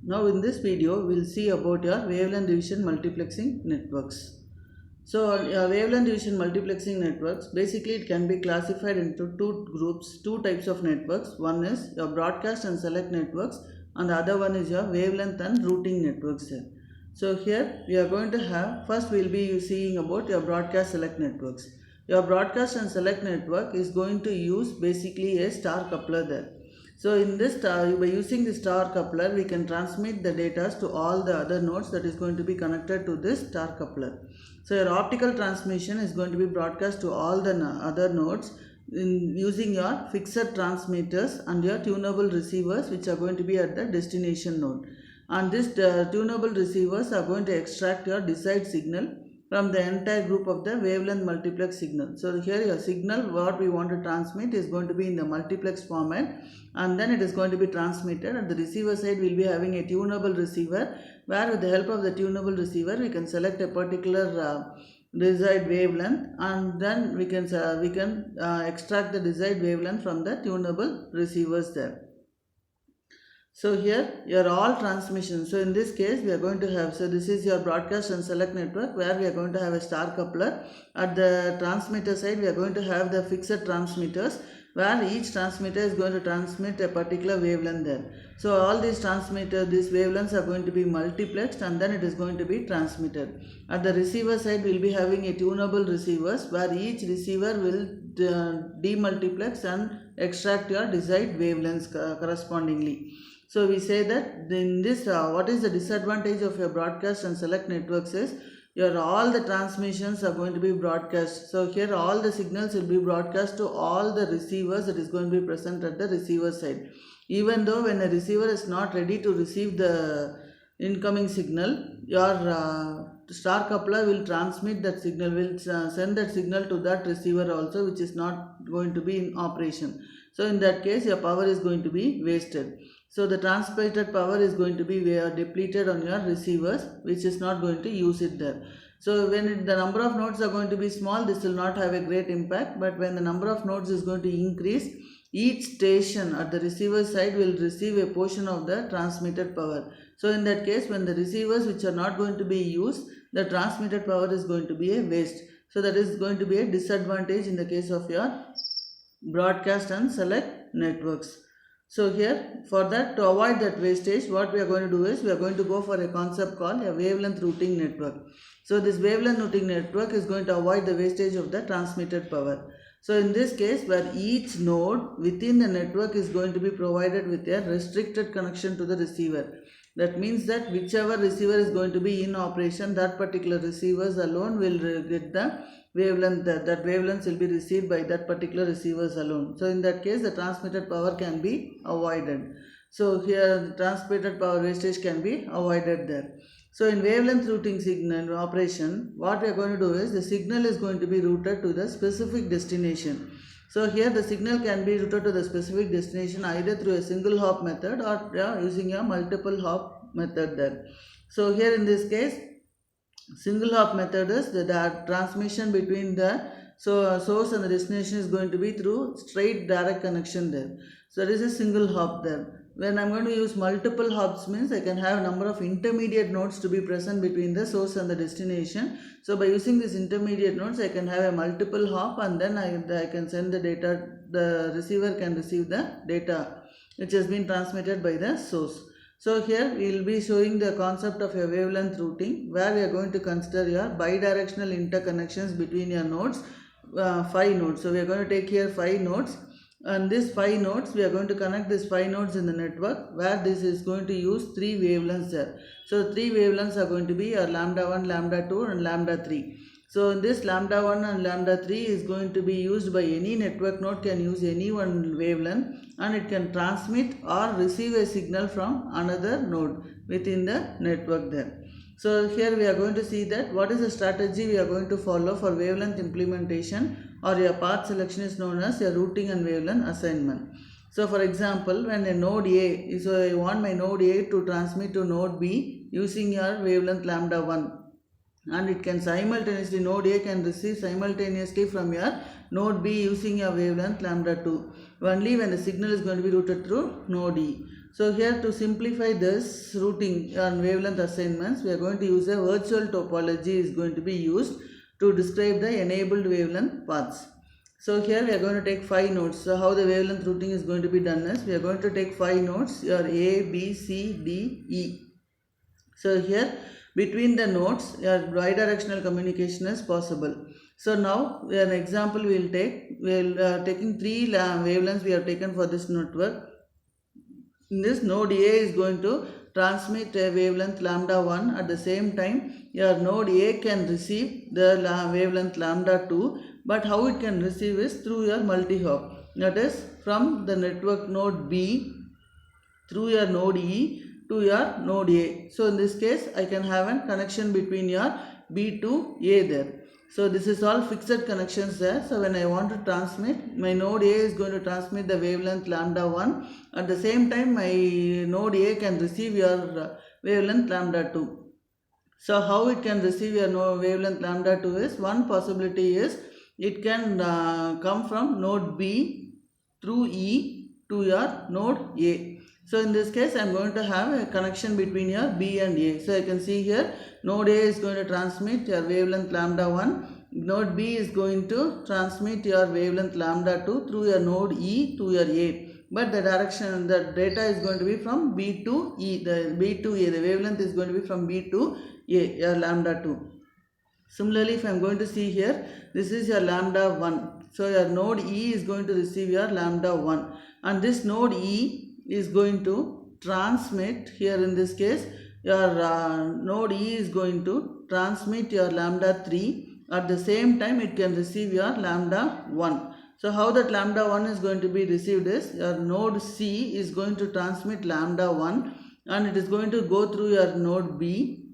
Now in this video we'll see about your wavelength division multiplexing networks. So wavelength division multiplexing networks, basically it can be classified into two groups, two types of networks. One is your broadcast and select networks and the other one is your wavelength and routing networks here. So here we are going to have, first we'll be seeing about your broadcast select networks. Your broadcast and select network is going to use basically a star coupler there. So in this by using the star coupler, we can transmit the data to all the other nodes that is going to be connected to this star coupler. So your optical transmission is going to be broadcast to all the other nodes using your fixed transmitters and your tunable receivers, which are going to be at the destination node. And this tunable receivers are going to extract your desired signal from the entire group of the wavelength multiplex signal. So here your signal what we want to transmit is going to be in the multiplex format, and then it is going to be transmitted. At the receiver side we will be having a tunable receiver, where with the help of the tunable receiver we can select a particular desired wavelength, and then we can extract the desired wavelength from the tunable receivers there. So here your all transmissions. So in this case we are going to have, so this is your broadcast and select network, where we are going to have a star coupler. At the transmitter side we are going to have the fixed transmitters, where each transmitter is going to transmit a particular wavelength there. So all these these wavelengths are going to be multiplexed and then it is going to be transmitted. At the receiver side we will be having a tunable receivers, where each receiver will demultiplex and extract your desired wavelengths correspondingly. So we say that in this, what is the disadvantage of your broadcast and select networks is your all the transmissions are going to be broadcast. So here all the signals will be broadcast to all the receivers that is going to be present at the receiver side. Even though when a receiver is not ready to receive the incoming signal, your star coupler will transmit that signal, will send that signal to that receiver also, which is not going to be in operation. So in that case your power is going to be wasted. So the transmitted power is going to be depleted on your receivers, which is not going to use it there. So when the number of nodes are going to be small, this will not have a great impact. But when the number of nodes is going to increase, each station at the receiver side will receive a portion of the transmitted power. So in that case, when the receivers which are not going to be used, the transmitted power is going to be a waste. So that is going to be a disadvantage in the case of your broadcast and select networks. So here, for that, to avoid that wastage, what we are going to do is we are going to go for a concept called a wavelength routing network. So this wavelength routing network is going to avoid the wastage of the transmitted power. So in this case, where each node within the network is going to be provided with a restricted connection to the receiver. That means that whichever receiver is going to be in operation, that particular receivers alone will get the wavelength, that wavelengths will be received by that particular receivers alone. So in that case the transmitted power can be avoided. So here the transmitted power wastage can be avoided there. So in wavelength routing signal operation, what we are going to do is the signal is going to be routed to the specific destination. So here the signal can be routed to the specific destination either through a single hop method or using a multiple hop method there. So here in this case, single hop method is the transmission between the source and the destination is going to be through straight direct connection there. So there is a single hop there. When I am going to use multiple hops means I can have number of intermediate nodes to be present between the source and the destination. So by using these intermediate nodes I can have a multiple hop, and then I can send the data, the receiver can receive the data which has been transmitted by the source. So here we will be showing the concept of a wavelength routing, where we are going to consider your bidirectional interconnections between your nodes, 5 nodes. So we are going to take here 5 nodes, and these 5 nodes we are going to connect these 5 nodes in the network, where this is going to use 3 wavelengths there. So 3 wavelengths are going to be your lambda 1, lambda 2 and lambda 3. So in this lambda 1 and lambda 3 is going to be used by any network node, can use any one wavelength, and it can transmit or receive a signal from another node within the network there. So here we are going to see that what is the strategy we are going to follow for wavelength implementation, or your path selection is known as your routing and wavelength assignment. So for example, when a node A, so I want my node A to transmit to node B using your wavelength lambda 1. And it can simultaneously, node A can receive simultaneously from your node B using your wavelength lambda 2, only when the signal is going to be routed through node E. So here, to simplify this routing and wavelength assignments, we are going to use a virtual topology is going to be used to describe the enabled wavelength paths. So here we are going to take 5 nodes. So how the wavelength routing is going to be done is, we are going to take 5 nodes, your A, B, C, D, E. So here between the nodes, your bidirectional communication is possible. So now an example we will take. We will taking 3 wavelengths we have taken for this network. In this, node A is going to transmit a wavelength lambda 1. At the same time, your node A can receive the wavelength lambda 2. But how it can receive is through your multi-hop. That is, from the network node B through your node E to your node A. So in this case, I can have a connection between your B to A there. So this is all fixed connections there. So when I want to transmit, my node A is going to transmit the wavelength lambda 1. At the same time, my node A can receive your wavelength lambda 2. So how it can receive your wavelength lambda 2 is, one possibility is it can come from node B through E to your node A. So in this case, I am going to have a connection between your B and A. So I can see here, node A is going to transmit your wavelength lambda 1. Node B is going to transmit your wavelength lambda 2 through your node E to your A. But the direction, the data is going to be from B to E, the B to A. The wavelength is going to be from B to A, your lambda 2. Similarly, if I am going to see here, this is your lambda 1. So your node E is going to receive your lambda 1. And this node E is going to transmit, here in this case, your node E is going to transmit your lambda 3. At the same time, it can receive your lambda 1. So how that lambda 1 is going to be received is, your node C is going to transmit lambda 1 and it is going to go through your node B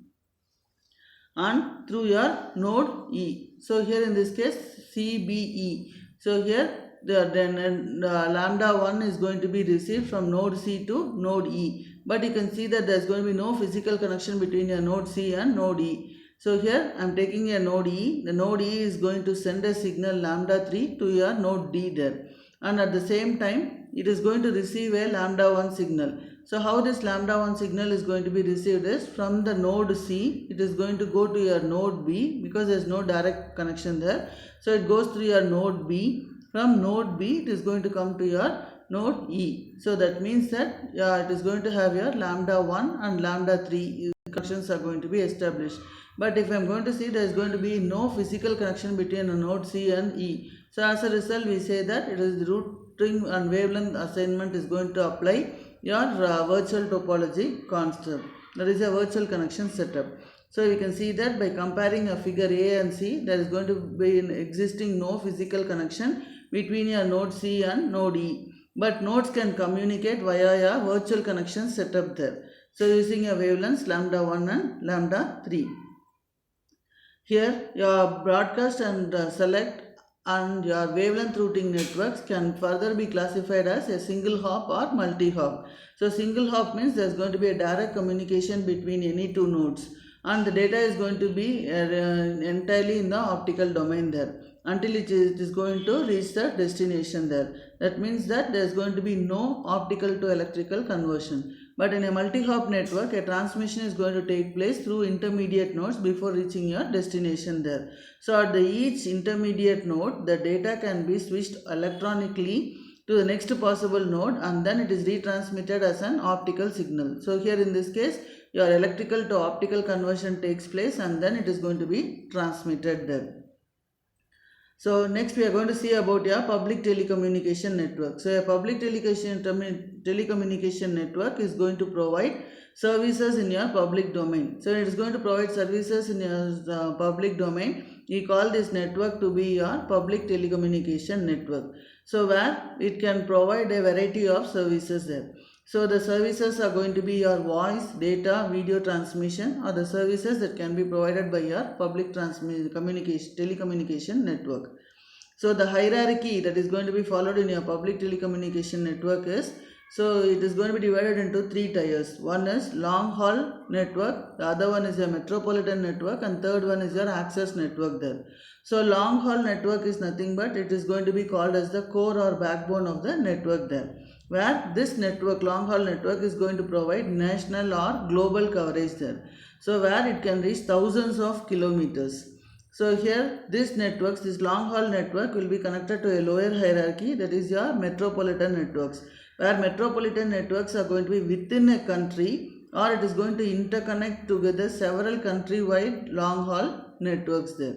and through your node E. So here in this case, CBE. So here then lambda 1 is going to be received from node C to node E. But you can see that there is going to be no physical connection between your node C and node E. So here I am taking a node E. The node E is going to send a signal lambda 3 to your node D there. And at the same time, it is going to receive a lambda 1 signal. So how this lambda 1 signal is going to be received is, from the node C, it is going to go to your node B, because there is no direct connection there. So it goes through your node B. From node B, it is going to come to your node E. So that means that it is going to have your lambda 1 and lambda 3 connections are going to be established. But if I am going to see, there is going to be no physical connection between a node C and E. So as a result, we say that it is the routing and wavelength assignment is going to apply your virtual topology concept. That is a virtual connection setup. So we can see that by comparing a figure A and C, there is going to be an existing no physical connection between your node C and node E. But nodes can communicate via a virtual connection setup there. So using a wavelengths lambda 1 and lambda 3. Here your broadcast and select and your wavelength routing networks can further be classified as a single hop or multi-hop. So single hop means there is going to be a direct communication between any two nodes, and the data is going to be entirely in the optical domain there until it is going to reach the destination there. That means that there is going to be no optical to electrical conversion. But in a multi-hop network, a transmission is going to take place through intermediate nodes before reaching your destination there. So at each intermediate node, the data can be switched electronically to the next possible node, and then it is retransmitted as an optical signal. So here in this case, your electrical to optical conversion takes place, and then it is going to be transmitted there. So next we are going to see about your public telecommunication network. So a public telecommunication network is going to provide services in your public domain. So it is going to provide services in your public domain. We call this network to be your public telecommunication network. So where it can provide a variety of services there. So the services are going to be your voice, data, video transmission, or the services that can be provided by your public telecommunication network. So the hierarchy that is going to be followed in your public telecommunication network is, so it is going to be divided into 3 tiers. One is long haul network, the other one is a metropolitan network, and third one is your access network there. So long haul network is nothing but it is going to be called as the core or backbone of the network there. where this network, long haul network, is going to provide national or global coverage there. So where it can reach thousands of kilometers. So here this networks, this long haul network will be connected to a lower hierarchy, that is your metropolitan networks, where metropolitan networks are going to be within a country, or it is going to interconnect together several country-wide long haul networks there.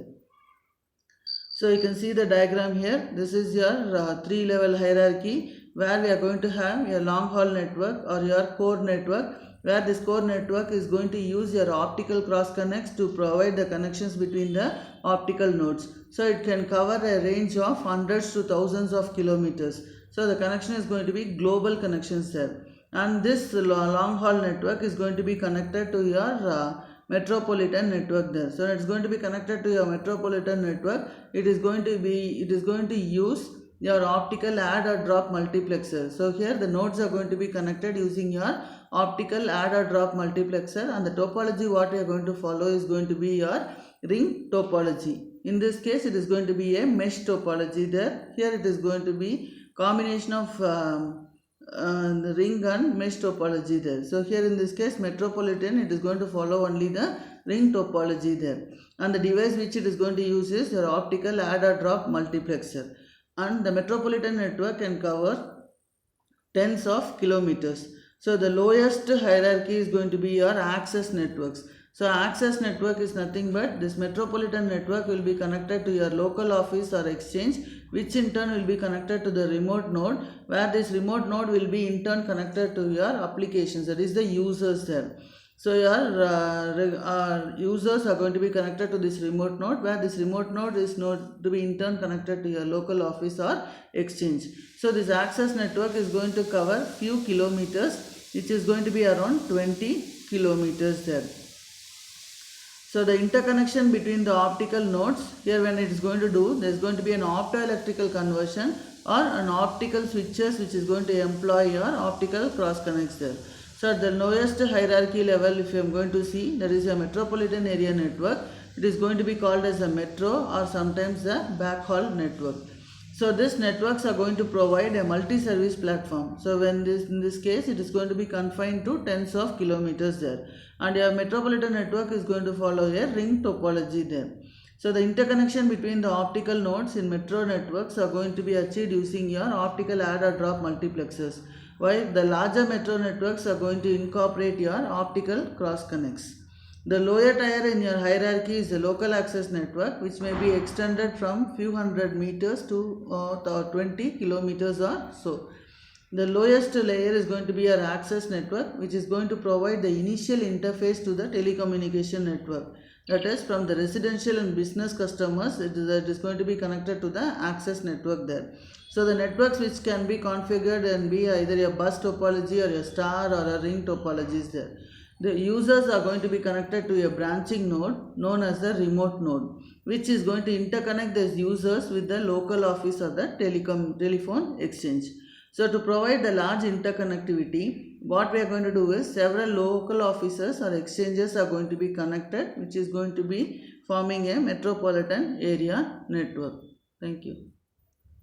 So you can see the diagram here. This is your three-level hierarchy, where we are going to have your long haul network or your core network, where this core network is going to use your optical cross connects to provide the connections between the optical nodes. So it can cover a range of hundreds to thousands of kilometers. So the connection is going to be global connections there. And this long haul network is going to be connected to your metropolitan network there. So it's going to be connected to your metropolitan network. It is going to use your optical add or drop multiplexer. So here the nodes are going to be connected using your optical add or drop multiplexer, and the topology what we are going to follow is going to be your ring topology. In this case it is going to be a mesh topology there. Here it is going to be combination of the ring and mesh topology there. So here in this case metropolitan, it is going to follow only the ring topology there, and the device which it is going to use is your optical add or drop multiplexer. And the metropolitan network can cover tens of kilometers. So the lowest hierarchy is going to be your access networks. So access network is nothing but this metropolitan network will be connected to your local office or exchange, which in turn will be connected to the remote node, where this remote node will be in turn connected to your applications, that is the users there. So your users are going to be connected to this remote node, where this remote node is to be in turn connected to your local office or exchange. So this access network is going to cover few kilometers, which is going to be around 20 kilometers there. So the interconnection between the optical nodes, here when it is going to do, there is going to be an optoelectrical conversion or an optical switches which is going to employ your optical cross connects there. So at the lowest hierarchy level, if you are going to see, there is a metropolitan area network. It is going to be called as a metro or sometimes a backhaul network. So these networks are going to provide a multi-service platform. So in this case, it is going to be confined to tens of kilometers there. And your metropolitan network is going to follow a ring topology there. So the interconnection between the optical nodes in metro networks are going to be achieved using your optical add or drop multiplexers, while the larger metro networks are going to incorporate your optical cross connects. The lower tier in your hierarchy is the local access network, which may be extended from few hundred meters to 20 kilometers or so. The lowest layer is going to be your access network, which is going to provide the initial interface to the telecommunication network. That is, from the residential and business customers, it is going to be connected to the access network there. So the networks which can be configured and be either a bus topology or a star or a ring topology is there. The users are going to be connected to a branching node known as the remote node, which is going to interconnect these users with the local office or the telephone exchange. So to provide the large interconnectivity, what we are going to do is several local offices or exchanges are going to be connected, which is going to be forming a metropolitan area network. Thank you.